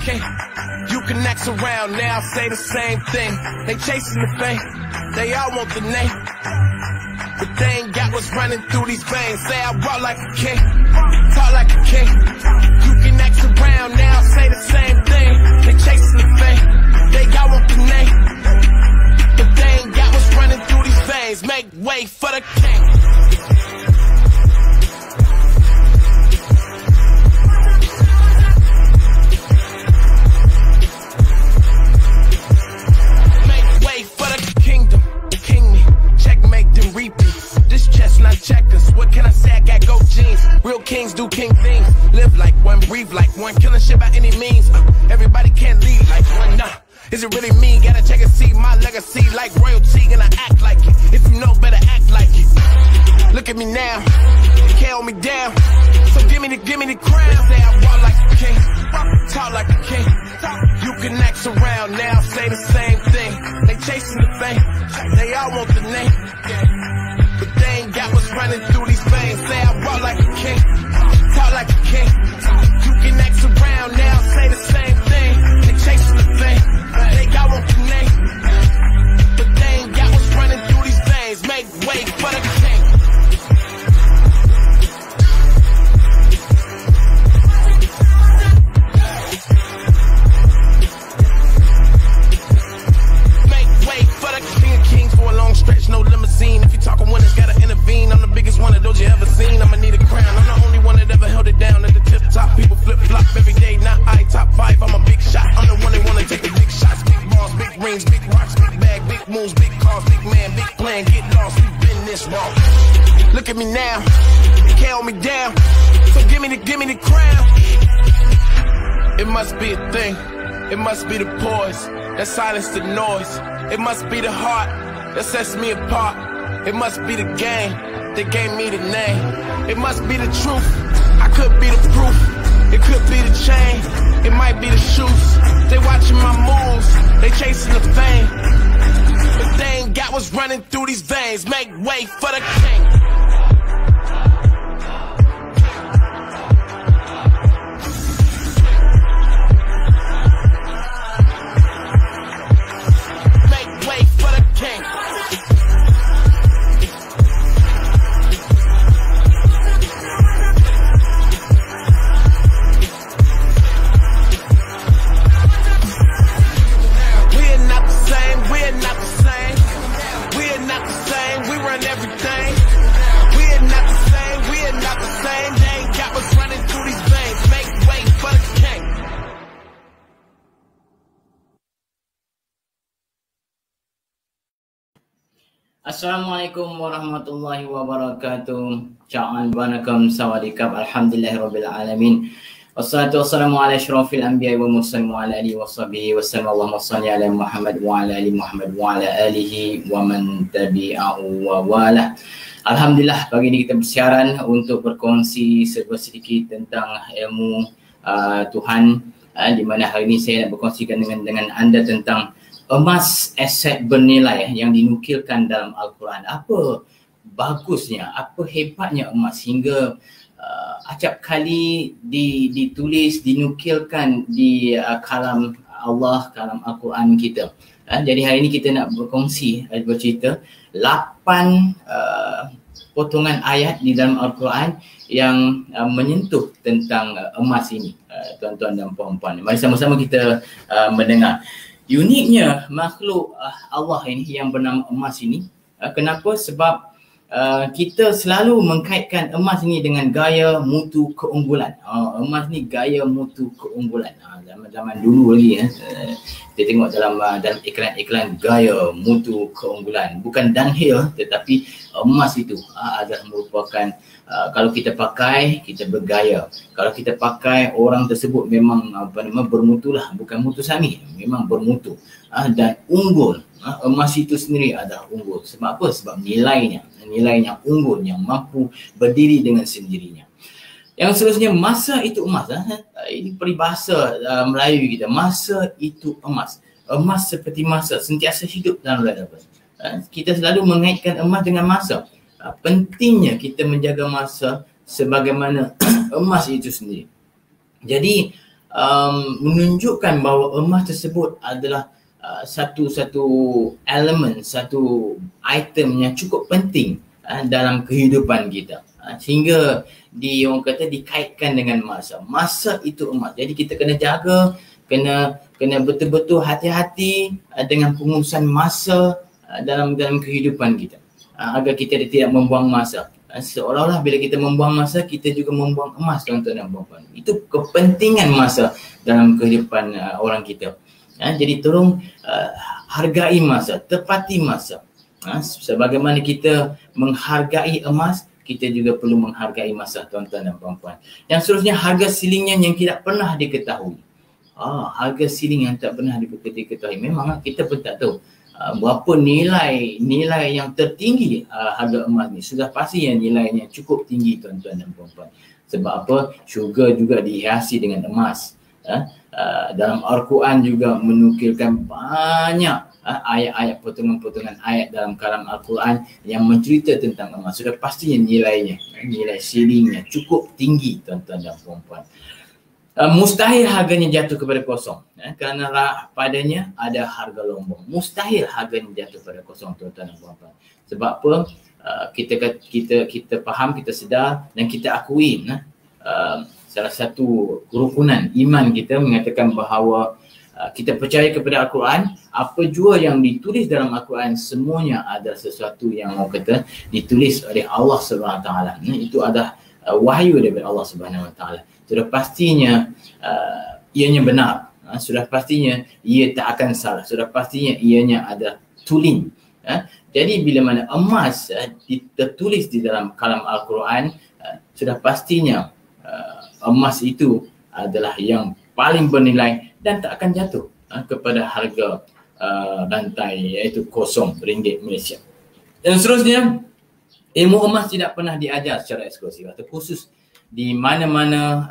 king. You can ask around now, say the same thing. They chasing the fame, they all want the name, but they ain't got what's running through these veins. Say I walk like a king, talk like a king. You can ask around now, say the same thing. They chasing the fame, they all want the name, but they ain't got what's running through these veins. Make way for the king. Checkers, what can I say? I got gold jeans. Real kings do king things. Live like one, breathe like one, killing shit by any means. Everybody can't lead like one, nah. Is it really me? Gotta check and see my legacy like royalty, and I act like it. If you know, better act like it. Look at me now, you can't hold me down. So give me the crown. They say I walk like a king, talk like a king. You can act around now, say the same thing. They chasing the fame, they all want the name, but they ain't got what's running through these veins. Say I walk like a king, talk like a king. You can act around now, say the same thing. They chasing the fame, they got what the name, but they ain't got what's running through these veins. Make way for the king. Make way for the king of kings for a long stretch, no limousine. If you talking winners, gotta intervene. I'm the biggest one of those you ever seen. I'ma need a crown. I'm the only one that ever held it down at the tip top. People flip flop every day, not I. Top 5, I'm a big shot. I'm the one that wanna take the big shots. Big balls, big rings, big rocks, big bag, big moves, big cars, big man, big plan. Get lost, we've been this wrong. Look at me now, you can't hold me down. So give me the crown. It must be a thing, it must be the poise that silence the noise. It must be the heart that sets me apart. It must be the game that gave me the name. It must be the truth, I could be the proof. It could be the chain, it might be the shoes. They watching my moves, they chasing the fame, but they ain't got what's running through these veins. Make way for the king. Assalamualaikum warahmatullahi wabarakatuh. Ca'an banakam sawadikab. Alhamdulillahirabbil alamin. Wassalatu wassalamu ala asyrafil anbiya'i wal mursalin wa ala alihi washabihi wasallam. Allahumma shalli ala Muhammad wa ala ali Muhammad wa ala alihi wa man tabi'ahu wa wala. Alhamdulillah, pagi ini kita bersiaran untuk berkongsi sedikit tentang ilmu Tuhan, di mana hari ini saya nak berkongsikan dengan anda tentang emas, aset bernilai yang dinukilkan dalam Al-Quran. Apa bagusnya, apa hebatnya emas hingga acap kali ditulis, dinukilkan di kalam Allah, kalam Al-Quran kita. Jadi hari ini kita nak berkongsi, bercerita 8 potongan ayat di dalam Al-Quran yang menyentuh tentang emas ini, tuan-tuan dan puan-puan. Mari sama-sama kita mendengar. Uniknya makhluk Allah ini yang bernama emas ini. Kenapa? Sebab kita selalu mengkaitkan emas ini dengan gaya mutu keunggulan. Emas ni gaya mutu keunggulan. Zaman-zaman dulu lagi kita tengok dalam iklan-iklan gaya mutu keunggulan. Bukan downhill, tetapi emas itu adalah merupakan kalau kita pakai, kita bergaya. Kalau kita pakai, orang tersebut memang bermutulah, bukan mutu sami, memang bermutu dan unggul. Emas itu sendiri adalah unggul. Sebab apa? Sebab nilainya unggul, yang mampu berdiri dengan sendirinya. Yang seterusnya, masa itu emas. Ini peribahasa Melayu kita. Masa itu emas. Emas seperti masa, sentiasa hidup dalam peradaban. Kita selalu mengaitkan emas dengan masa. Pentingnya kita menjaga masa sebagaimana emas itu sendiri. Jadi menunjukkan bahawa emas tersebut adalah satu elemen, satu item yang cukup penting dalam kehidupan kita, sehingga orang kata dikaitkan dengan masa. Masa itu emas. Jadi kita kena jaga, kena betul-betul hati-hati dengan pengurusan masa dalam kehidupan kita, agar kita tidak membuang masa. Seolah-olah bila kita membuang masa, kita juga membuang emas, tuan-tuan dan puan-puan. Itu kepentingan masa dalam kehidupan orang kita. Jadi tolong hargai masa, tepati masa. Sebagaimana kita menghargai emas, kita juga perlu menghargai masa, tuan-tuan dan puan-puan. Yang seterusnya, harga silingnya yang tidak pernah diketahui. Harga siling yang tak pernah diketahui. Memang kita pun tak tahu berapa nilai yang tertinggi harga emas ni. Sudah pasti yang nilainya cukup tinggi, tuan-tuan dan puan-puan. Sebab apa? Syurga juga dihiasi dengan emas. Dalam Al-Quran juga menukilkan banyak ayat-ayat, potongan-potongan ayat dalam kalam Al-Quran yang mencerita tentang emas. Sudah pastinya nilai silingnya cukup tinggi, tuan-tuan dan puan-puan. Mustahil harganya jatuh kepada kosong, kerana padanya ada harga lombong. Mustahil harganya jatuh kepada kosong, tuan-tuan dan puan-puan. Sebab apa? Kita faham, kita sedar dan kita akui salah satu kerukunan iman kita mengatakan bahawa kita percaya kepada Al-Quran. Apa jua yang ditulis dalam Al-Quran semuanya adalah sesuatu yang orang kata ditulis oleh Allah SWT. Itu adalah wahyu daripada Allah SWT. Sudah pastinya ianya benar. Sudah pastinya ia tak akan salah. Sudah pastinya ianya adalah tulen. Jadi bila mana emas tertulis di dalam kalam Al-Quran, sudah pastinya emas itu adalah yang paling bernilai dan tak akan jatuh kepada harga rantai, iaitu kosong ringgit Malaysia. Dan seterusnya, ilmu emas tidak pernah diajar secara eksklusif atau khusus di mana-mana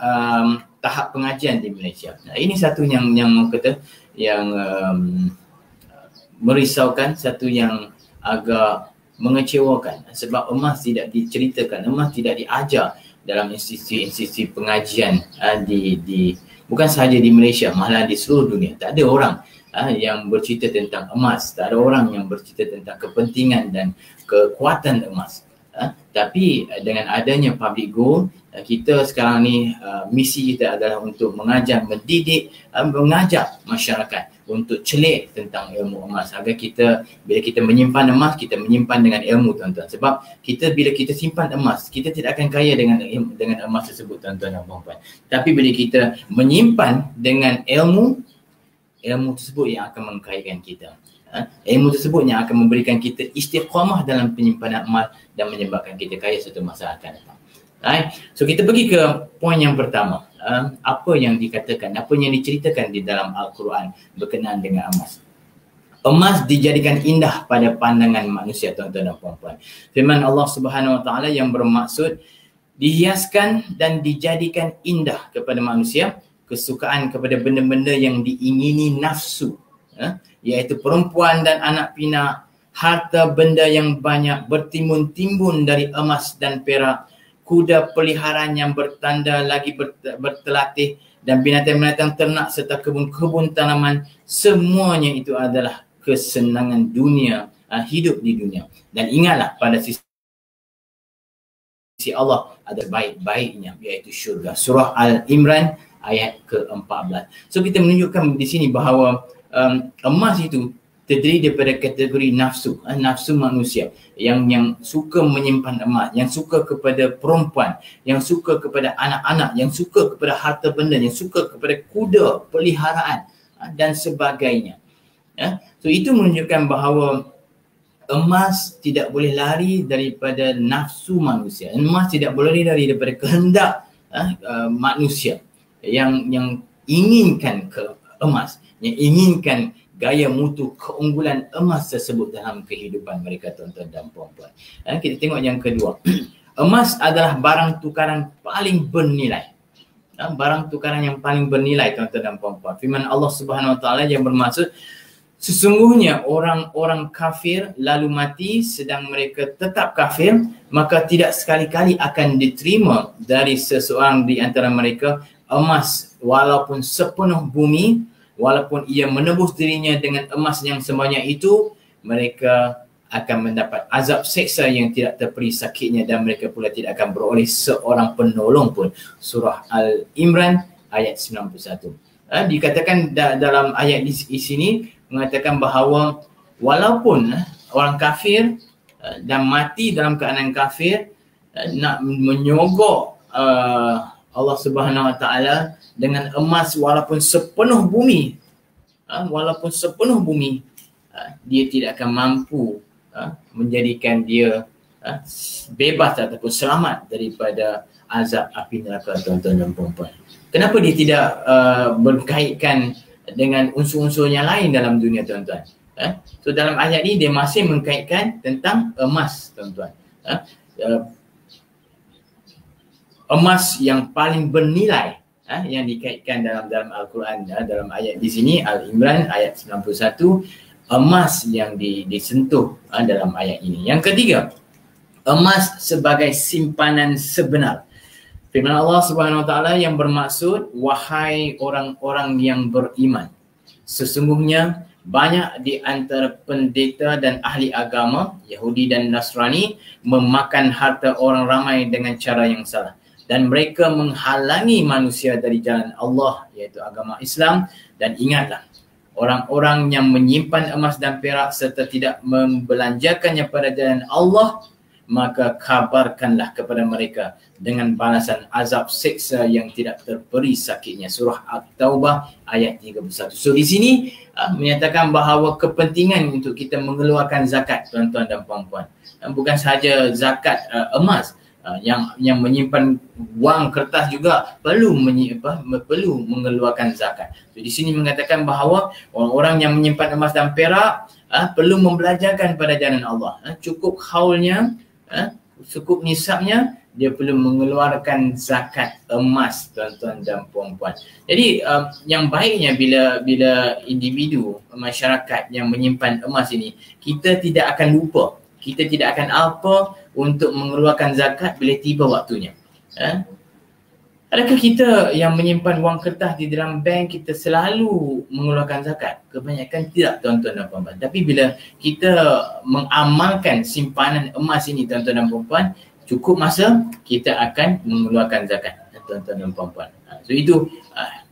tahap pengajian di Malaysia. Ini satu yang kata yang merisaukan, satu yang agak mengecewakan, sebab emas tidak diceritakan, emas tidak diajar dalam institusi pengajian bukan sahaja di Malaysia, malah di seluruh dunia. Tak ada orang yang bercerita tentang emas, tak ada orang yang bercerita tentang kepentingan dan kekuatan emas. Tapi dengan adanya public goal, kita sekarang ni misi kita adalah untuk mengajar, mendidik, mengajak masyarakat untuk celik tentang ilmu emas, agar kita, bila kita menyimpan emas, kita menyimpan dengan ilmu, tuan-tuan. Sebab bila kita simpan emas, kita tidak akan kaya dengan emas tersebut, tuan-tuan dan puan-puan. Tapi bila kita menyimpan dengan ilmu tersebut yang akan mengkayakan kita. Ilmu tersebut yang akan memberikan kita istiqamah dalam penyimpanan emas dan menyebabkan kita kaya suatu masa akan datang. So kita pergi ke poin yang pertama. Apa yang dikatakan, apa yang diceritakan di dalam Al-Quran berkenaan dengan emas. Emas dijadikan indah pada pandangan manusia, tuan-tuan dan puan-puan. Firman Allah Subhanahu Wa Taala yang bermaksud dihiaskan dan dijadikan indah kepada manusia, kesukaan kepada benda-benda yang diingini nafsu, iaitu perempuan dan anak pinak, harta benda yang banyak bertimbun-timbun dari emas dan perak, kuda peliharaan yang bertanda lagi bertelatih, dan binatang-binatang ternak serta kebun-kebun tanaman. Semuanya itu adalah kesenangan dunia, hidup di dunia. Dan ingatlah, pada sisi Allah ada baik-baiknya, iaitu syurga. Surah Al-Imran ayat ke-14. So kita menunjukkan di sini bahawa emas itu terdiri daripada kategori nafsu, nafsu manusia yang suka menyimpan emas, yang suka kepada perempuan, yang suka kepada anak-anak, yang suka kepada harta benda, yang suka kepada kuda peliharaan dan sebagainya. So itu menunjukkan bahawa emas tidak boleh lari daripada nafsu manusia. Emas tidak boleh lari daripada kehendak manusia yang inginkan ke emas, yang inginkan gaya mutu keunggulan emas tersebut dalam kehidupan mereka, tuan-tuan dan puan-puan. Kita tengok yang kedua. Emas adalah barang tukaran paling bernilai. Barang tukaran yang paling bernilai, tuan-tuan dan puan-puan. Firman Allah Subhanahu Wa Taala yang bermaksud, sesungguhnya orang-orang kafir lalu mati sedang mereka tetap kafir, maka tidak sekali-kali akan diterima dari seseorang di antara mereka emas walaupun sepenuh bumi, walaupun ia menebus dirinya dengan emas yang sebanyak itu, mereka akan mendapat azab seksa yang tidak terperi sakitnya dan mereka pula tidak akan beroleh seorang penolong pun. Surah Al-Imran ayat 91. Dikatakan dalam ayat di sini mengatakan bahawa walaupun orang kafir dan mati dalam keadaan kafir nak menyogok Allah Subhanahu Wa Taala dengan emas walaupun sepenuh bumi, dia tidak akan mampu menjadikan dia bebas ataupun selamat daripada azab api neraka, tuan-tuan dan puan-puan. Kenapa dia tidak berkaitkan dengan unsur-unsur yang lain dalam dunia, tuan-tuan? So dalam ayat ini dia masih mengkaitkan tentang emas, tuan-tuan. Emas yang paling bernilai yang dikaitkan dalam Al-Quran, dalam ayat di sini Al-Imran ayat 91, emas yang disentuh dalam ayat ini. Yang ketiga, emas sebagai simpanan sebenar. Firman Allah Subhanahu Wa Taala yang bermaksud, wahai orang-orang yang beriman, sesungguhnya banyak di antara pendeta dan ahli agama Yahudi dan Nasrani memakan harta orang ramai dengan cara yang salah, dan mereka menghalangi manusia dari jalan Allah, iaitu agama Islam. Dan ingatlah, orang-orang yang menyimpan emas dan perak serta tidak membelanjakannya pada jalan Allah, maka kabarkanlah kepada mereka dengan balasan azab seksa yang tidak terperi sakitnya. Surah At-Taubah ayat 31. So di sini menyatakan bahawa kepentingan untuk kita mengeluarkan zakat, tuan-tuan dan puan-puan, bukan sahaja zakat emas, yang menyimpan wang kertas juga perlu mengeluarkan zakat. So, di sini mengatakan bahawa orang-orang yang menyimpan emas dan perak perlu membelajarkan pada jalan Allah. Cukup haulnya, cukup nisabnya, dia perlu mengeluarkan zakat emas, tuan-tuan dan puan-puan. Jadi yang baiknya bila individu masyarakat yang menyimpan emas ini, kita tidak akan lupa, kita tidak akan apa untuk mengeluarkan zakat bila tiba waktunya. Adakah kita yang menyimpan wang kertas di dalam bank, kita selalu mengeluarkan zakat? Kebanyakan tidak, tuan-tuan dan puan-puan. Tapi bila kita mengamalkan simpanan emas ini, tuan-tuan dan puan-puan, cukup masa kita akan mengeluarkan zakat, tuan-tuan dan puan-puan. So itu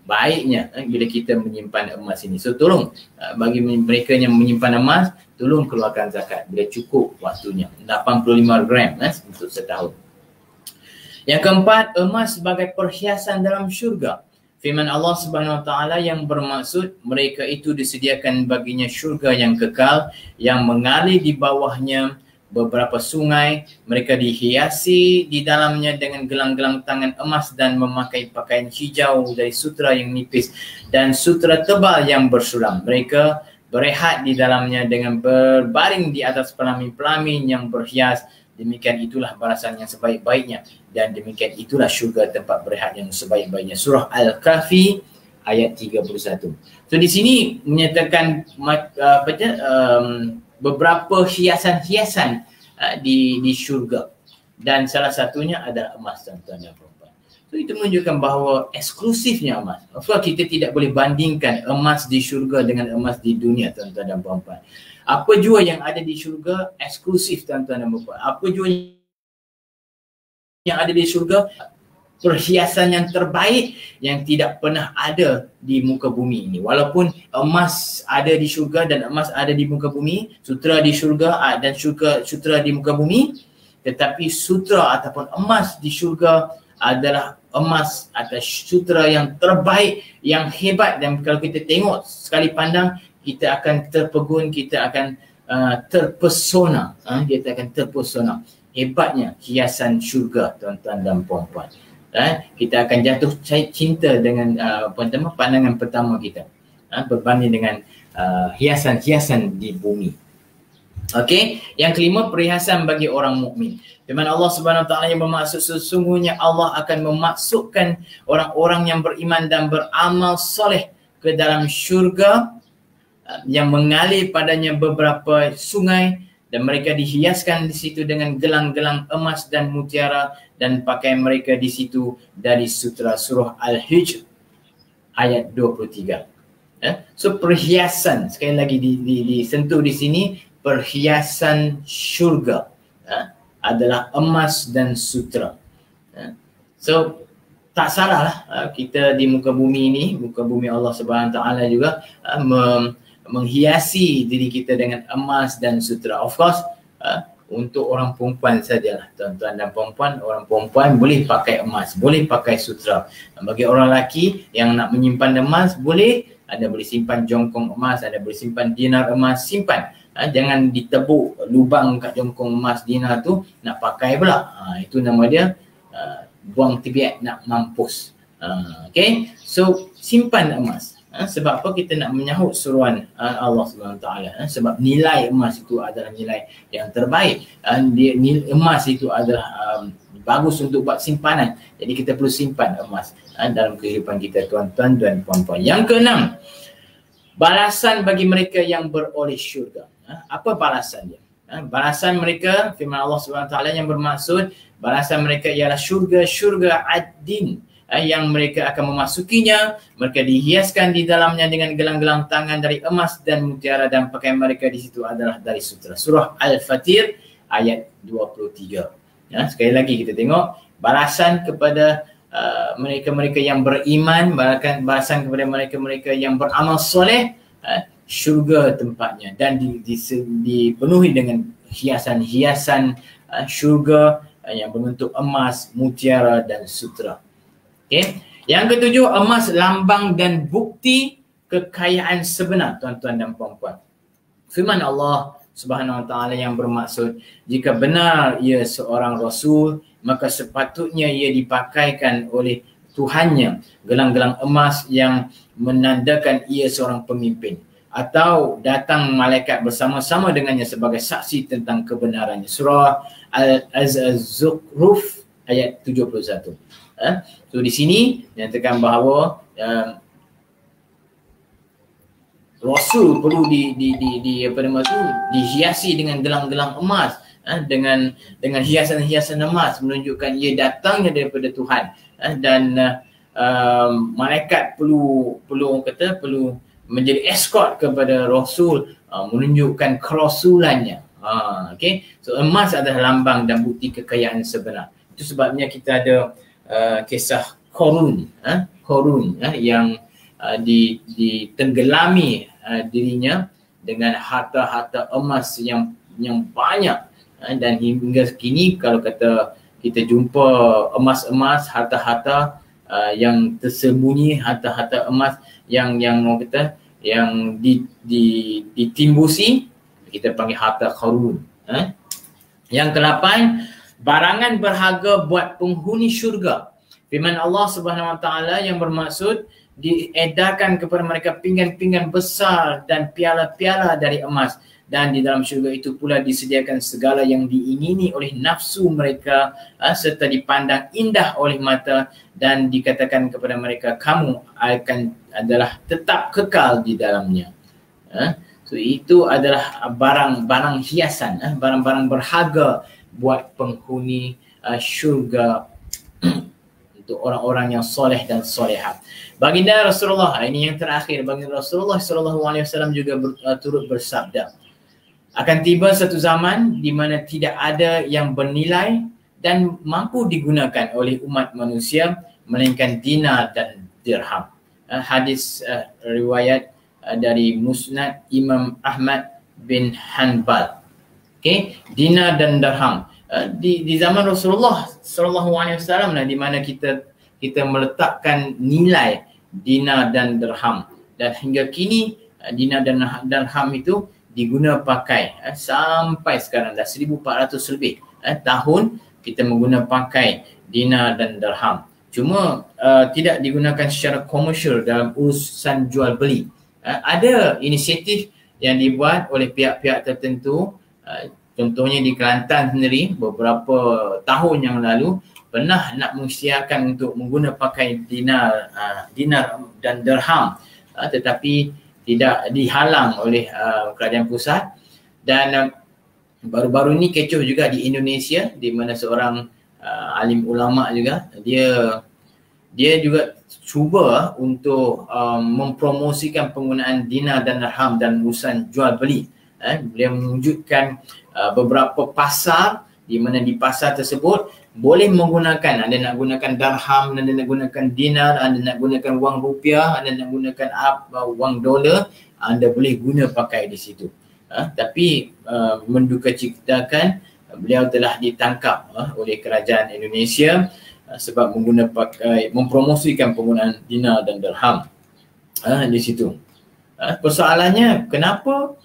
baiknya bila kita menyimpan emas ini. So tolong bagi mereka yang menyimpan emas, tolong keluarkan zakat bila cukup waktunya, 85 gram untuk setahun. Yang keempat, emas sebagai perhiasan dalam syurga. Firman Allah Subhanahu Wa Taala yang bermaksud, mereka itu disediakan baginya syurga yang kekal yang mengalir di bawahnya beberapa sungai. Mereka dihiasi di dalamnya dengan gelang-gelang tangan emas dan memakai pakaian hijau dari sutra yang nipis dan sutra tebal yang bersulam. Mereka berehat di dalamnya dengan berbaring di atas pelamin-pelamin yang berhias. Demikian itulah balasan yang sebaik-baiknya, dan demikian itulah syurga tempat berehat yang sebaik-baiknya. Surah Al-Kahfi ayat 31. So di sini menyatakan beberapa hiasan-hiasan di syurga, dan salah satunya adalah emas, tuan-tuan dan puan-puan. So itu menunjukkan bahawa eksklusifnya emas. Of course kita tidak boleh bandingkan emas di syurga dengan emas di dunia, tuan-tuan dan puan-puan. Apa jua yang ada di syurga eksklusif, tuan-tuan dan puan-puan. Apa jua yang ada di syurga perhiasan yang terbaik yang tidak pernah ada di muka bumi ini. Walaupun emas ada di syurga dan emas ada di muka bumi, sutra di syurga dan sutra di muka bumi, tetapi sutra ataupun emas di syurga adalah emas atau sutra yang terbaik, yang hebat, dan kalau kita tengok sekali pandang, kita akan terpegun, kita akan terpesona, kita akan terpesona. Hebatnya hiasan syurga, tuan-tuan dan puan-puan. Kita akan jatuh cinta dengan pandangan pertama kita, berbanding dengan hiasan-hiasan di bumi. Okey, yang kelima, perhiasan bagi orang mukmin. Firman Allah Subhanahu Wa Taala yang bermaksud, sesungguhnya Allah akan memasukkan orang-orang yang beriman dan beramal soleh ke dalam syurga yang mengalir padanya beberapa sungai dan mereka dihiaskan di situ dengan gelang-gelang emas dan mutiara, dan pakaian mereka di situ dari sutera. Surah Al-Hijr ayat 23. So perhiasan, sekali lagi disentuh di sini, perhiasan syurga adalah emas dan sutera. So tak salah lah kita di muka bumi ini, muka bumi Allah Subhanahu Wa Taala juga menghiasi diri kita dengan emas dan sutera. Of course untuk orang perempuan sajalah, tuan-tuan dan puan-puan. Orang perempuan boleh pakai emas, boleh pakai sutera. Bagi orang lelaki yang nak menyimpan emas, boleh. Ada boleh simpan jongkong emas, ada boleh simpan dinar emas, simpan. Jangan ditebuk lubang kat jongkong emas dinar tu nak pakai pula. Itu nama dia buang tibiat, nak mampus. Okay, so simpan emas. Sebab apa? Kita nak menyahut suruhan Allah SWT. Sebab nilai emas itu adalah nilai yang terbaik. Emas itu adalah bagus untuk buat simpanan. Jadi kita perlu simpan emas dalam kehidupan kita, tuan-tuan dan puan-puan. Yang keenam, balasan bagi mereka yang beroleh syurga. Apa balasan dia? Balasan mereka, firman Allah SWT yang bermaksud, balasan mereka ialah syurga ad-din yang mereka akan memasukinya. Mereka dihiaskan di dalamnya dengan gelang-gelang tangan dari emas dan mutiara, dan pakaian mereka di situ adalah dari sutera. Surah Al-Fatir ayat 23. Sekali lagi kita tengok balasan kepada mereka-mereka yang beriman, balasan kepada mereka-mereka yang beramal soleh, syurga tempatnya, dan dipenuhi dengan hiasan-hiasan syurga yang berbentuk emas, mutiara dan sutera. Okay. Yang ketujuh, emas lambang dan bukti kekayaan sebenar, tuan-tuan dan puan-puan. Firman Allah Subhanahu Wa Taala yang bermaksud, jika benar ia seorang rasul, maka sepatutnya ia dipakaikan oleh Tuhannya gelang-gelang emas yang menandakan ia seorang pemimpin, atau datang malaikat bersama-sama dengannya sebagai saksi tentang kebenarannya. Surah Al-Zukhruf ayat 71. So di sini nyatakan bahawa Rasul perlu dihiasi dengan gelang-gelang emas, dengan hiasan-hiasan emas, menunjukkan ia datangnya daripada Tuhan, dan malaikat perlu menjadi escort kepada Rasul, menunjukkan kerasulannya. Okay, so emas adalah lambang dan bukti kekayaan sebenar. Itu sebabnya kita ada kisah Qarun yang ditenggelami dirinya dengan harta-harta emas yang banyak, dan hingga kini kalau kata kita jumpa emas-emas, harta-harta yang tersembunyi, harta-harta emas yang orang kata yang ditimbusi, kita panggil harta Qarun. Yang ke-8, barangan berharga buat penghuni syurga. Firman Allah Subhanahu Wa Taala yang bermaksud, diedarkan kepada mereka pinggan-pinggan besar dan piala-piala dari emas, dan di dalam syurga itu pula disediakan segala yang diingini oleh nafsu mereka, serta dipandang indah oleh mata, dan dikatakan kepada mereka, kamu adalah tetap kekal di dalamnya. So itu adalah barang-barang hiasan, barang-barang berharga buat penghuni syurga untuk orang-orang yang soleh dan solehat. Baginda Rasulullah, ini yang terakhir, baginda Rasulullah SAW juga turut bersabda, akan tiba satu zaman di mana tidak ada yang bernilai dan mampu digunakan oleh umat manusia melainkan dinar dan dirham. Hadis riwayat dari Musnad Imam Ahmad bin Hanbal. Okay, dinar dan dirham. Di zaman Rasulullah SAW lah di mana kita meletakkan nilai dinar dan dirham, dan hingga kini dinar dan dirham itu diguna pakai sampai sekarang dah 1400 lebih tahun kita mengguna pakai dinar dan dirham. Cuma tidak digunakan secara komersial dalam urusan jual beli. Ada inisiatif yang dibuat oleh pihak-pihak tertentu, contohnya di Kelantan sendiri beberapa tahun yang lalu pernah nak mengisytiharkan untuk mengguna pakai dinar dan dirham, tetapi tidak dihalang oleh kerajaan pusat, dan baru-baru ni kecoh juga di Indonesia, di mana seorang alim ulama juga, dia juga cuba untuk mempromosikan penggunaan dinar dan dirham dan urusan jual beli. Beliau mewujudkan beberapa pasar di mana di pasar tersebut boleh menggunakan, anda nak gunakan dirham, anda nak gunakan dinar, anda nak gunakan wang rupiah, anda nak gunakan wang dolar, anda boleh guna pakai di situ. Tapi menduka citakan beliau telah ditangkap oleh kerajaan Indonesia sebab mempromosikan penggunaan dinar dan dirham di situ. Persoalannya, kenapa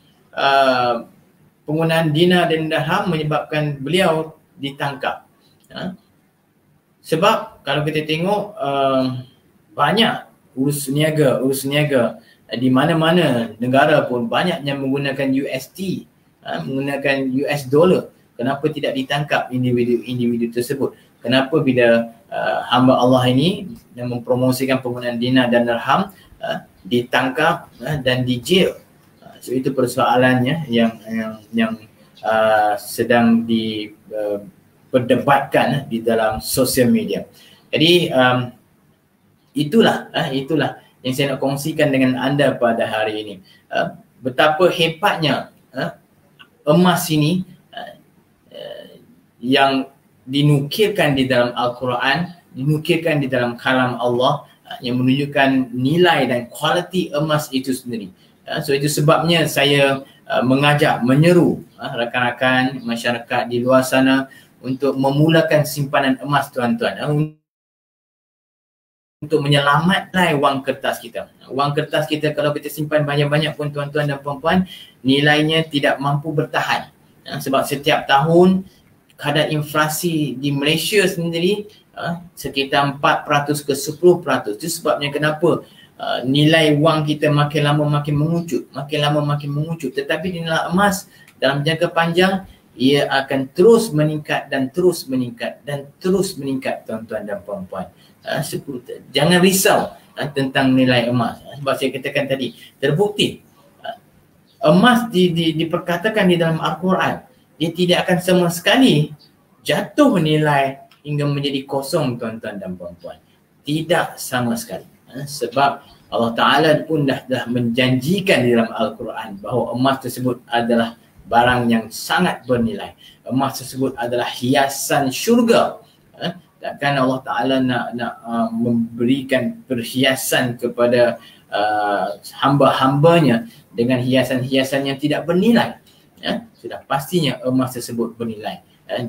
penggunaan dinar dan dirham menyebabkan beliau ditangkap? Sebab kalau kita tengok banyak urus niaga di mana-mana negara pun banyak yang menggunakan USD, menggunakan US dollar. Kenapa tidak ditangkap individu tersebut? Kenapa bila hamba Allah ini yang mempromosikan penggunaan dinar dan dirham ditangkap dan dijil? So itu persoalannya yang sedang diperdebatkan di dalam sosial media. Jadi itulah yang saya nak kongsikan dengan anda pada hari ini. Betapa hebatnya emas ini yang dinukilkan di dalam Al-Quran, dinukilkan di dalam kalam Allah, yang menunjukkan nilai dan kualiti emas itu sendiri. So itu sebabnya saya menyeru rakan-rakan masyarakat di luar sana untuk memulakan simpanan emas, tuan-tuan, untuk menyelamatkan wang kertas kita. Wang kertas kita kalau kita simpan banyak-banyak pun, tuan-tuan dan puan-puan, nilainya tidak mampu bertahan. Sebab setiap tahun kadar inflasi di Malaysia sendiri sekitar 4% ke 10%. Itu sebabnya kenapa nilai wang kita makin lama makin mengucut, Tetapi nilai emas dalam jangka panjang ia akan terus meningkat dan terus meningkat dan terus meningkat, tuan-tuan dan puan-puan. Jangan risau tentang nilai emas. Sebab saya katakan tadi, terbukti emas diperkatakan di dalam Al-Quran, dia tidak akan sama sekali jatuh nilai hingga menjadi kosong, tuan-tuan dan puan-puan. Tidak sama sekali. Sebab Allah Ta'ala pun dah menjanjikan di dalam Al-Quran bahawa emas tersebut adalah barang yang sangat bernilai. Emas tersebut adalah hiasan syurga. Takkan Allah Ta'ala nak memberikan perhiasan kepada hamba-hambanya dengan hiasan-hiasan yang tidak bernilai. Sudah pastinya emas tersebut bernilai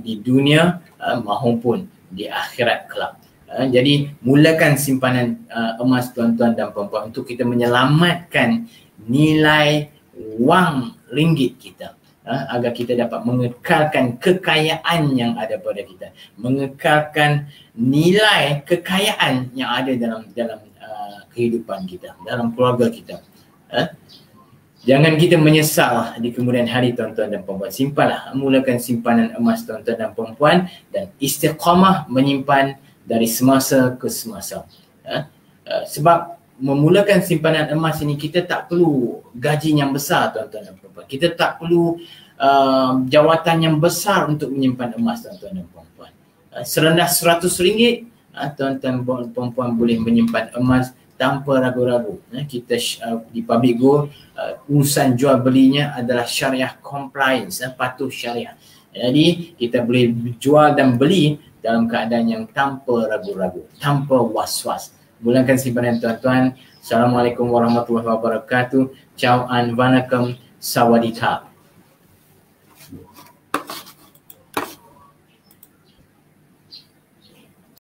di dunia maupun di akhirat kelak. Jadi mulakan simpanan emas, tuan-tuan dan puan-puan, untuk kita menyelamatkan nilai wang ringgit kita, agar kita dapat mengekalkan kekayaan yang ada pada kita, mengekalkan nilai kekayaan yang ada dalam kehidupan kita, dalam keluarga kita. Jangan kita menyesal di kemudian hari, tuan-tuan dan puan-puan. Simpanlah, mulakan simpanan emas, tuan-tuan dan puan-puan, dan istiqamah menyimpan dari semasa ke semasa. Sebab memulakan simpanan emas ini, kita tak perlu gaji yang besar, tuan-tuan dan puan-puan. Kita tak perlu jawatan yang besar untuk menyimpan emas, tuan-tuan dan puan-puan. Serendah RM100, tuan-tuan dan puan-puan boleh menyimpan emas tanpa ragu-ragu. Kita di Public Gold, urusan jual belinya adalah syariah compliance, patuh syariah. Jadi kita boleh jual dan beli dalam keadaan yang tanpa ragu-ragu, tanpa was-was. Mulakan simpanan, tuan-tuan. Assalamualaikum warahmatullahi wabarakatuh. Ciao and vanakkam, sawadee ka.